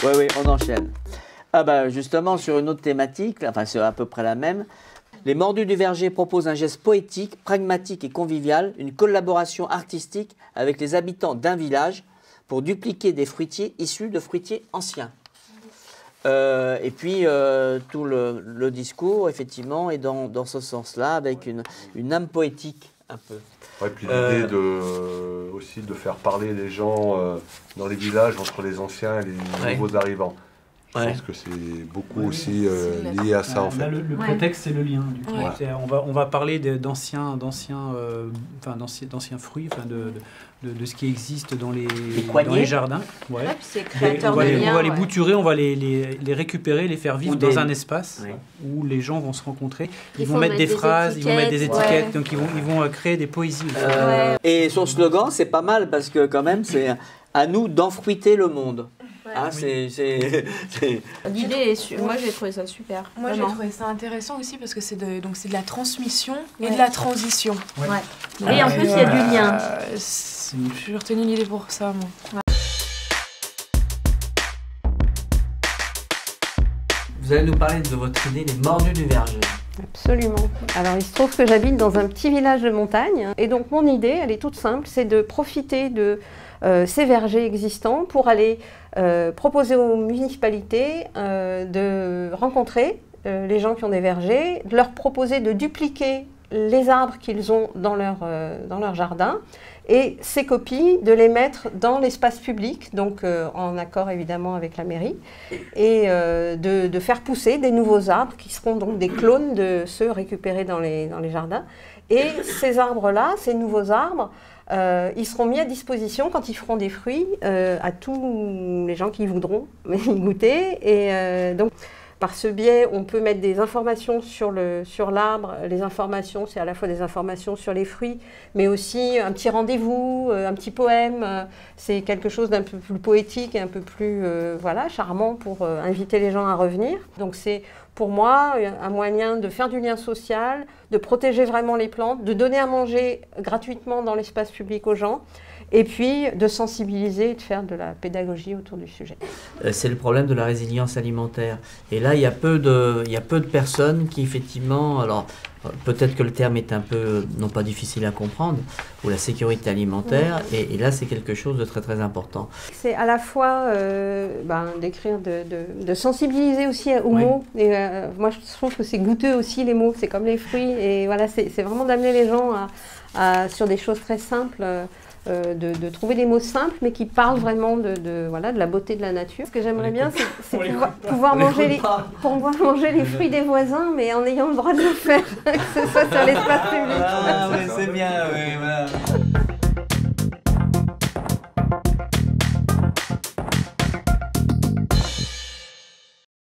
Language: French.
Oui, oui, on enchaîne. Ah bah justement, sur une autre thématique, enfin c'est à peu près la même, les Mordus du Verger proposent un geste poétique, pragmatique et convivial, une collaboration artistique avec les habitants d'un village pour dupliquer des fruitiers issus de fruitiers anciens. Et puis tout le discours, effectivement, est dans ce sens-là, avec une âme poétique un peu. Ouais, puis l'idée aussi de faire parler les gens dans les villages entre les anciens et les nouveaux arrivants. Je pense que c'est beaucoup aussi lié à ça en fait. Là, le prétexte, c'est le lien. Du coup. Ouais. On va parler d'anciens fruits, de ce qui existe dans les jardins. Ouais. C'est créateur de on liens. va les bouturer, on va les récupérer, les faire vivre dans un espace où les gens vont se rencontrer. Ils vont mettre des phrases, ils vont mettre des étiquettes, donc ils vont créer des poésies. Et son slogan, c'est pas mal parce que quand même, c'est à nous d'enfruiter le monde. Ah, L'idée est moi j'ai trouvé ça super. Moi j'ai trouvé ça intéressant aussi parce que c'est de la transmission et de la transition. Et en plus il y a du lien. J'ai retenu l'idée pour ça moi. Vous allez nous parler de votre idée, les Mordus du Verger. Absolument. Alors il se trouve que j'habite dans un petit village de montagne et donc mon idée, elle est toute simple, c'est de profiter de ces vergers existants pour aller proposer aux municipalités de rencontrer les gens qui ont des vergers, de leur proposer de dupliquer les arbres qu'ils ont dans leur jardin et ces copies de les mettre dans l'espace public, donc en accord évidemment avec la mairie, et de faire pousser des nouveaux arbres qui seront donc des clones de ceux récupérés dans les jardins. Et ces arbres-là, ces nouveaux arbres, ils seront mis à disposition quand ils feront des fruits à tous les gens qui voudront y goûter. Et donc, par ce biais, on peut mettre des informations sur l'arbre. Les informations, c'est à la fois des informations sur les fruits, mais aussi un petit rendez-vous, un petit poème. C'est quelque chose d'un peu plus poétique et un peu plus charmant pour inviter les gens à revenir. Donc c'est pour moi un moyen de faire du lien social, de protéger vraiment les plantes, de donner à manger gratuitement dans l'espace public aux gens, et puis de sensibiliser et de faire de la pédagogie autour du sujet. C'est le problème de la résilience alimentaire. Et là, il y a peu de personnes qui, effectivement, alors peut-être que le terme est un peu, non pas difficile à comprendre, ou la sécurité alimentaire, et là, c'est quelque chose de très très important. C'est à la fois d'écrire, de sensibiliser aussi aux mots. Et, moi, je trouve que c'est goûteux aussi, les mots, c'est comme les fruits. Et voilà, c'est vraiment d'amener les gens sur des choses très simples. De trouver des mots simples mais qui parlent vraiment de la beauté de la nature. Ce que j'aimerais bien, c'est pouvoir manger les fruits des voisins, mais en ayant le droit de le faire, que ce soit sur l'espace public. Ah, mais c'est bien, oui,